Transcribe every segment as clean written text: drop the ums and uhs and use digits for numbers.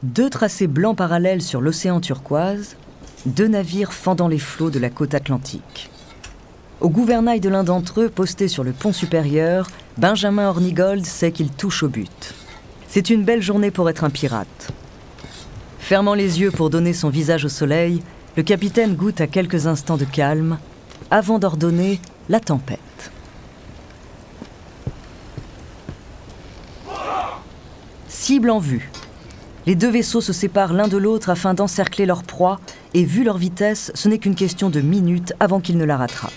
2 tracés blancs parallèles sur l'océan turquoise, 2 navires fendant les flots de la côte atlantique. Au gouvernail de l'un d'entre eux, posté sur le pont supérieur, Benjamin Hornigold sait qu'il touche au but. C'est une belle journée pour être un pirate. Fermant les yeux pour donner son visage au soleil, le capitaine goûte à quelques instants de calme, avant d'ordonner la tempête. Cible en vue. Les 2 vaisseaux se séparent l'un de l'autre afin d'encercler leur proie, et vu leur vitesse, ce n'est qu'une question de minutes avant qu'ils ne la rattrapent.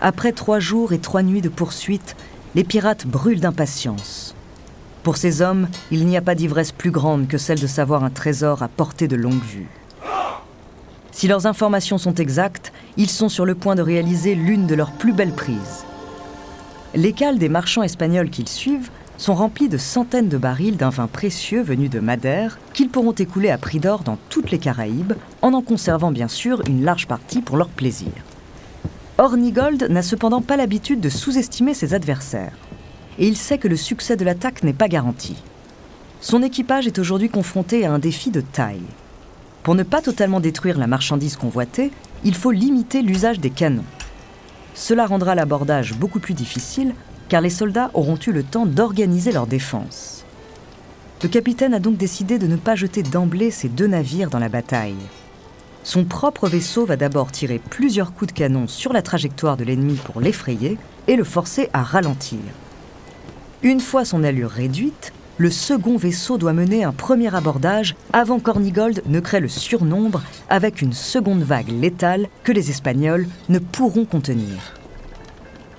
Après 3 jours et 3 nuits de poursuite, les pirates brûlent d'impatience. Pour ces hommes, il n'y a pas d'ivresse plus grande que celle de savoir un trésor à portée de longue vue. Si leurs informations sont exactes, ils sont sur le point de réaliser l'une de leurs plus belles prises. Les cales des marchands espagnols qu'ils suivent sont remplis de centaines de barils d'un vin précieux venu de Madère qu'ils pourront écouler à prix d'or dans toutes les Caraïbes, en conservant bien sûr une large partie pour leur plaisir. Hornigold n'a cependant pas l'habitude de sous-estimer ses adversaires, et il sait que le succès de l'attaque n'est pas garanti. Son équipage est aujourd'hui confronté à un défi de taille. Pour ne pas totalement détruire la marchandise convoitée, il faut limiter l'usage des canons. Cela rendra l'abordage beaucoup plus difficile, car les soldats auront eu le temps d'organiser leur défense. Le capitaine a donc décidé de ne pas jeter d'emblée ces 2 navires dans la bataille. Son propre vaisseau va d'abord tirer plusieurs coups de canon sur la trajectoire de l'ennemi pour l'effrayer et le forcer à ralentir. Une fois son allure réduite, le second vaisseau doit mener un premier abordage avant qu'Hornigold ne crée le surnombre avec une seconde vague létale que les Espagnols ne pourront contenir.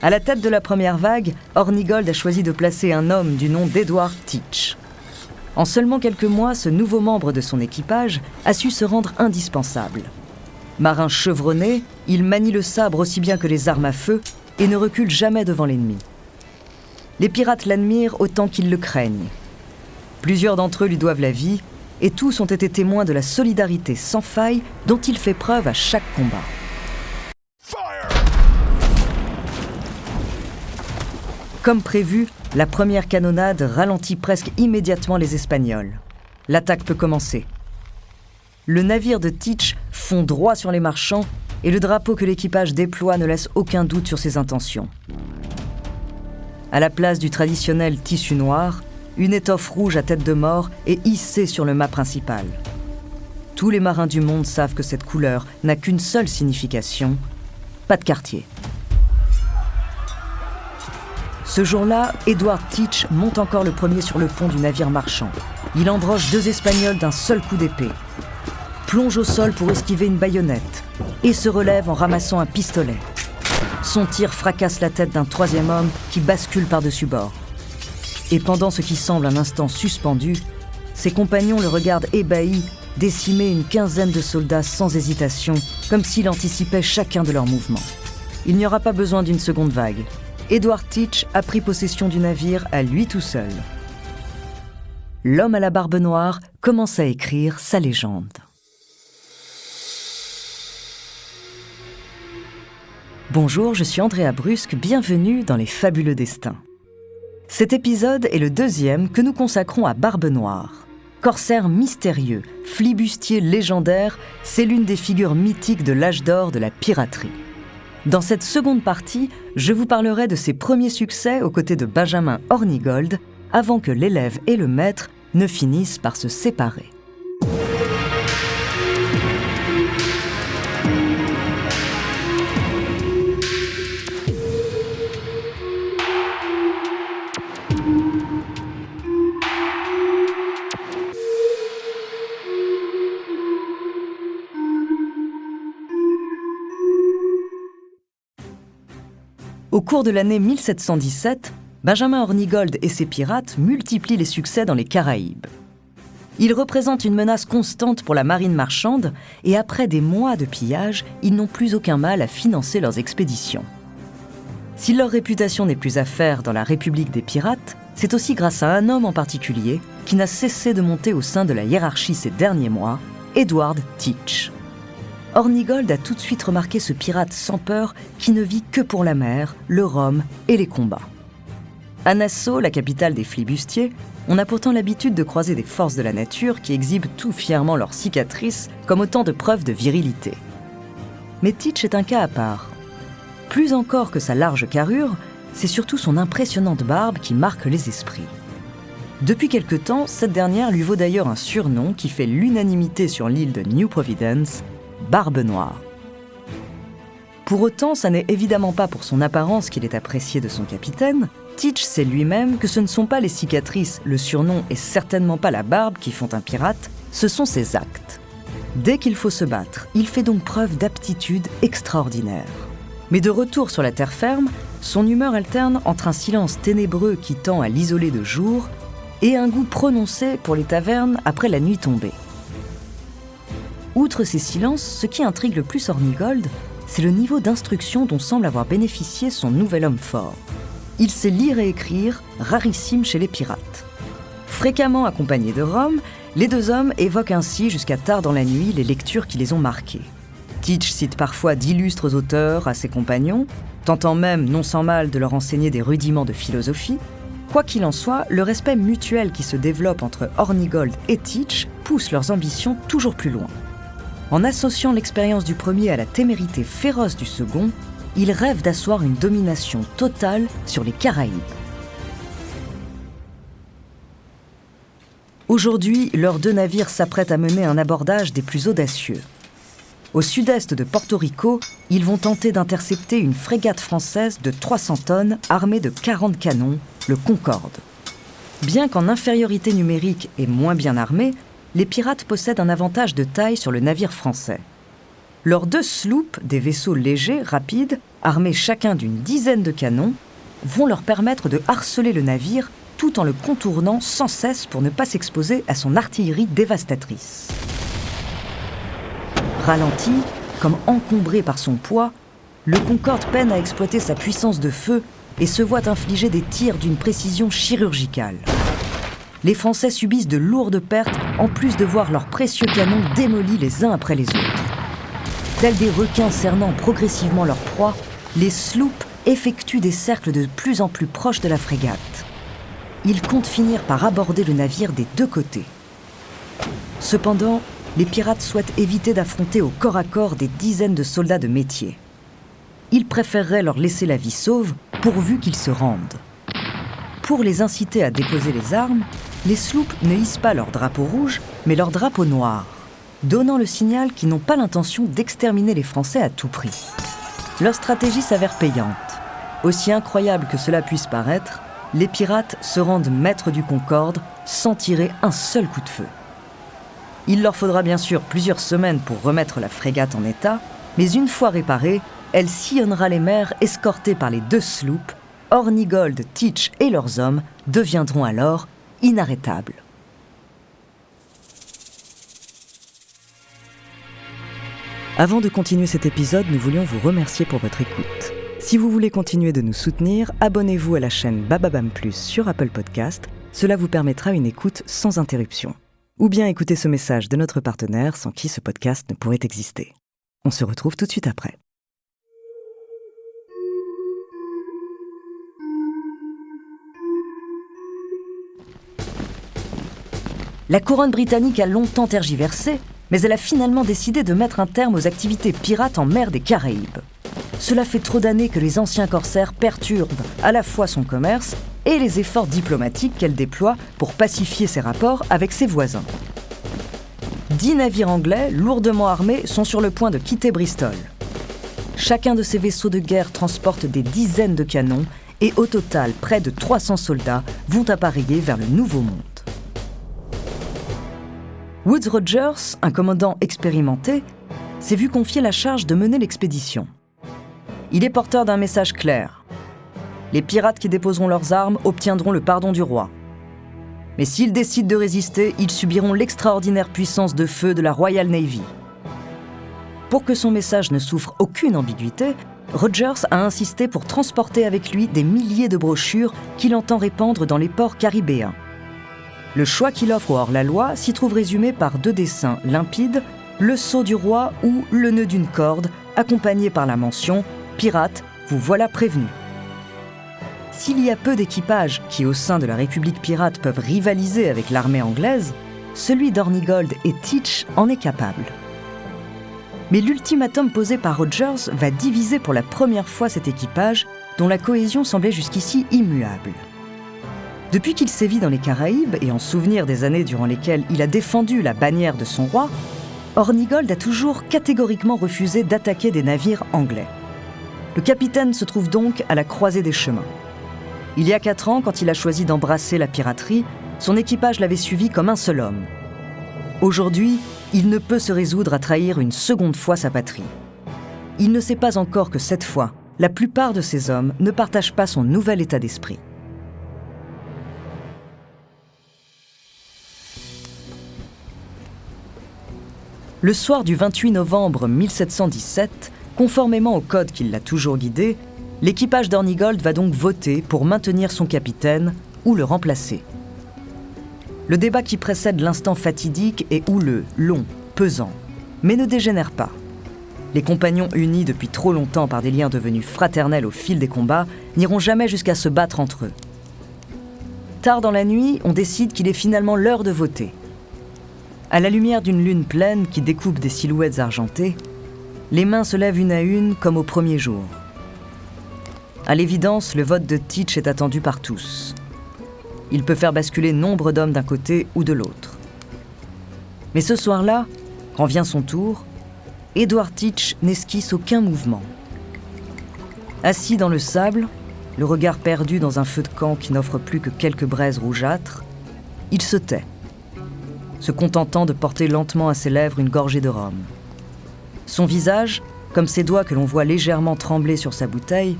À la tête de la première vague, Hornigold a choisi de placer un homme du nom d'Edward Teach. En seulement quelques mois, ce nouveau membre de son équipage a su se rendre indispensable. Marin chevronné, il manie le sabre aussi bien que les armes à feu et ne recule jamais devant l'ennemi. Les pirates l'admirent autant qu'ils le craignent. Plusieurs d'entre eux lui doivent la vie, et tous ont été témoins de la solidarité sans faille dont il fait preuve à chaque combat. Comme prévu, la première canonnade ralentit presque immédiatement les Espagnols. L'attaque peut commencer. Le navire de Teach fond droit sur les marchands, et le drapeau que l'équipage déploie ne laisse aucun doute sur ses intentions. À la place du traditionnel tissu noir, une étoffe rouge à tête de mort est hissée sur le mât principal. Tous les marins du monde savent que cette couleur n'a qu'une seule signification, pas de quartier. Ce jour-là, Edward Teach monte encore le premier sur le pont du navire marchand. Il embroche 2 Espagnols d'un seul coup d'épée, plonge au sol pour esquiver une baïonnette et se relève en ramassant un pistolet. Son tir fracasse la tête d'un 3e homme qui bascule par-dessus bord. Et pendant ce qui semble un instant suspendu, ses compagnons le regardent ébahi décimer une 15aine de soldats sans hésitation, comme s'il anticipait chacun de leurs mouvements. Il n'y aura pas besoin d'une seconde vague. Edward Teach a pris possession du navire à lui tout seul. L'homme à la barbe noire commence à écrire sa légende. Bonjour, je suis Andrea Brusque, bienvenue dans Les Fabuleux Destins. Cet épisode est le 2e que nous consacrons à Barbe Noire. Corsaire mystérieux, flibustier légendaire, c'est l'une des figures mythiques de l'âge d'or de la piraterie. Dans cette seconde partie, je vous parlerai de ses premiers succès aux côtés de Benjamin Hornigold, avant que l'élève et le maître ne finissent par se séparer. Au cours de l'année 1717, Benjamin Hornigold et ses pirates multiplient les succès dans les Caraïbes. Ils représentent une menace constante pour la marine marchande et après des mois de pillage, ils n'ont plus aucun mal à financer leurs expéditions. Si leur réputation n'est plus à faire dans la République des pirates, c'est aussi grâce à un homme en particulier qui n'a cessé de monter au sein de la hiérarchie ces derniers mois, Edward Teach. Hornigold a tout de suite remarqué ce pirate sans peur qui ne vit que pour la mer, le rhum et les combats. À Nassau, la capitale des flibustiers, on a pourtant l'habitude de croiser des forces de la nature qui exhibent tout fièrement leurs cicatrices comme autant de preuves de virilité. Mais Teach est un cas à part. Plus encore que sa large carrure, c'est surtout son impressionnante barbe qui marque les esprits. Depuis quelque temps, cette dernière lui vaut d'ailleurs un surnom qui fait l'unanimité sur l'île de New Providence, Barbe Noire. Pour autant, ça n'est évidemment pas pour son apparence qu'il est apprécié de son capitaine. Teach sait lui-même que ce ne sont pas les cicatrices, le surnom et certainement pas la barbe qui font un pirate, ce sont ses actes. Dès qu'il faut se battre, il fait donc preuve d'aptitude extraordinaire. Mais de retour sur la terre ferme, son humeur alterne entre un silence ténébreux qui tend à l'isoler de jour et un goût prononcé pour les tavernes après la nuit tombée. Outre ces silences, ce qui intrigue le plus Hornigold, c'est le niveau d'instruction dont semble avoir bénéficié son nouvel homme fort. Il sait lire et écrire, rarissime chez les pirates. Fréquemment accompagnés de Rom, les deux hommes évoquent ainsi jusqu'à tard dans la nuit les lectures qui les ont marqués. Teach cite parfois d'illustres auteurs à ses compagnons, tentant même, non sans mal, de leur enseigner des rudiments de philosophie. Quoi qu'il en soit, le respect mutuel qui se développe entre Hornigold et Teach pousse leurs ambitions toujours plus loin. En associant l'expérience du premier à la témérité féroce du second, ils rêvent d'asseoir une domination totale sur les Caraïbes. Aujourd'hui, leurs deux navires s'apprêtent à mener un abordage des plus audacieux. Au sud-est de Porto Rico, ils vont tenter d'intercepter une frégate française de 300 tonnes armée de 40 canons, le Concorde. Bien qu'en infériorité numérique et moins bien armés, les pirates possèdent un avantage de taille sur le navire français. Leurs deux sloops, des vaisseaux légers, rapides, armés chacun d'une dizaine de canons, vont leur permettre de harceler le navire tout en le contournant sans cesse pour ne pas s'exposer à son artillerie dévastatrice. Ralenti, comme encombré par son poids, le Concorde peine à exploiter sa puissance de feu et se voit infliger des tirs d'une précision chirurgicale. Les Français subissent de lourdes pertes en plus de voir leurs précieux canons démolis les uns après les autres. Tels des requins cernant progressivement leur proie, les sloops effectuent des cercles de plus en plus proches de la frégate. Ils comptent finir par aborder le navire des deux côtés. Cependant, les pirates souhaitent éviter d'affronter au corps à corps des dizaines de soldats de métier. Ils préféreraient leur laisser la vie sauve pourvu qu'ils se rendent. Pour les inciter à déposer les armes, les sloops ne hissent pas leur drapeau rouge, mais leur drapeau noir, donnant le signal qu'ils n'ont pas l'intention d'exterminer les Français à tout prix. Leur stratégie s'avère payante. Aussi incroyable que cela puisse paraître, les pirates se rendent maîtres du Concorde sans tirer un seul coup de feu. Il leur faudra bien sûr plusieurs semaines pour remettre la frégate en état, mais une fois réparée, elle sillonnera les mers escortée par les deux sloops. Hornigold, Teach et leurs hommes deviendront alors inarrêtables. Avant de continuer cet épisode, nous voulions vous remercier pour votre écoute. Si vous voulez continuer de nous soutenir, abonnez-vous à la chaîne Bababam Plus sur Apple Podcast. Cela vous permettra une écoute sans interruption. Ou bien écoutez ce message de notre partenaire sans qui ce podcast ne pourrait exister. On se retrouve tout de suite après. La couronne britannique a longtemps tergiversé, mais elle a finalement décidé de mettre un terme aux activités pirates en mer des Caraïbes. Cela fait trop d'années que les anciens corsaires perturbent à la fois son commerce et les efforts diplomatiques qu'elle déploie pour pacifier ses rapports avec ses voisins. 10 navires anglais, lourdement armés, sont sur le point de quitter Bristol. Chacun de ces vaisseaux de guerre transporte des dizaines de canons et au total, près de 300 soldats vont appareiller vers le Nouveau Monde. Woodes Rogers, un commandant expérimenté, s'est vu confier la charge de mener l'expédition. Il est porteur d'un message clair. Les pirates qui déposeront leurs armes obtiendront le pardon du roi. Mais s'ils décident de résister, ils subiront l'extraordinaire puissance de feu de la Royal Navy. Pour que son message ne souffre aucune ambiguïté, Rogers a insisté pour transporter avec lui des milliers de brochures qu'il entend répandre dans les ports caribéens. Le choix qu'il offre au hors-la-loi s'y trouve résumé par 2 dessins limpides, le sceau du roi ou le nœud d'une corde, accompagné par la mention « Pirates, vous voilà prévenus ». S'il y a peu d'équipages qui, au sein de la République pirate, peuvent rivaliser avec l'armée anglaise, celui d'Hornigold et Teach en est capable. Mais l'ultimatum posé par Rogers va diviser pour la première fois cet équipage dont la cohésion semblait jusqu'ici immuable. Depuis qu'il sévit dans les Caraïbes et en souvenir des années durant lesquelles il a défendu la bannière de son roi, Hornigold a toujours catégoriquement refusé d'attaquer des navires anglais. Le capitaine se trouve donc à la croisée des chemins. Il y a 4 ans, quand il a choisi d'embrasser la piraterie, son équipage l'avait suivi comme un seul homme. Aujourd'hui, il ne peut se résoudre à trahir une seconde fois sa patrie. Il ne sait pas encore que cette fois, la plupart de ces hommes ne partagent pas son nouvel état d'esprit. Le soir du 28 novembre 1717, conformément au code qui l'a toujours guidé, l'équipage d'Hornigold va donc voter pour maintenir son capitaine ou le remplacer. Le débat qui précède l'instant fatidique est houleux, long, pesant, mais ne dégénère pas. Les compagnons unis depuis trop longtemps par des liens devenus fraternels au fil des combats n'iront jamais jusqu'à se battre entre eux. Tard dans la nuit, on décide qu'il est finalement l'heure de voter. À la lumière d'une lune pleine qui découpe des silhouettes argentées, les mains se lèvent une à une comme au premier jour. À l'évidence, le vote de Teach est attendu par tous. Il peut faire basculer nombre d'hommes d'un côté ou de l'autre. Mais ce soir-là, quand vient son tour, Edward Teach n'esquisse aucun mouvement. Assis dans le sable, le regard perdu dans un feu de camp qui n'offre plus que quelques braises rougeâtres, il se tait, se contentant de porter lentement à ses lèvres une gorgée de rhum. Son visage, comme ses doigts que l'on voit légèrement trembler sur sa bouteille,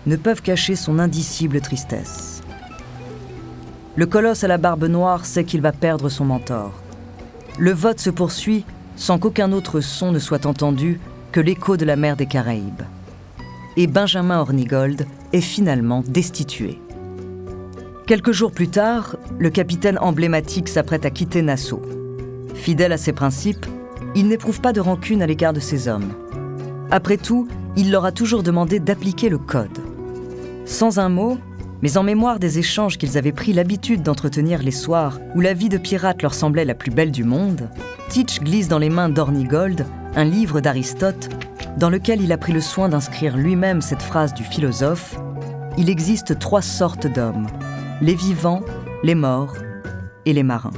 ne peuvent cacher son indicible tristesse. Le colosse à la barbe noire sait qu'il va perdre son mentor. Le vote se poursuit sans qu'aucun autre son ne soit entendu que l'écho de la mer des Caraïbes. Et Benjamin Hornigold est finalement destitué. Quelques jours plus tard, le capitaine emblématique s'apprête à quitter Nassau. Fidèle à ses principes, il n'éprouve pas de rancune à l'égard de ses hommes. Après tout, il leur a toujours demandé d'appliquer le code. Sans un mot, mais en mémoire des échanges qu'ils avaient pris l'habitude d'entretenir les soirs où la vie de pirate leur semblait la plus belle du monde, Teach glisse dans les mains d'Hornigold un livre d'Aristote dans lequel il a pris le soin d'inscrire lui-même cette phrase du philosophe « Il existe 3 sortes d'hommes, les vivants, les morts et les marins ».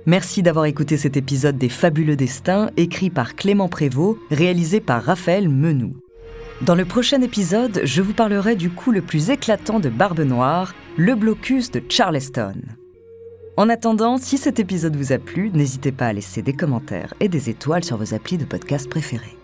Merci d'avoir écouté cet épisode des Fabuleux Destins, écrit par Clément Prévost, réalisé par Raphaël Menou. Dans le prochain épisode, je vous parlerai du coup le plus éclatant de Barbe Noire, le blocus de Charleston. En attendant, si cet épisode vous a plu, n'hésitez pas à laisser des commentaires et des étoiles sur vos applis de podcast préférés.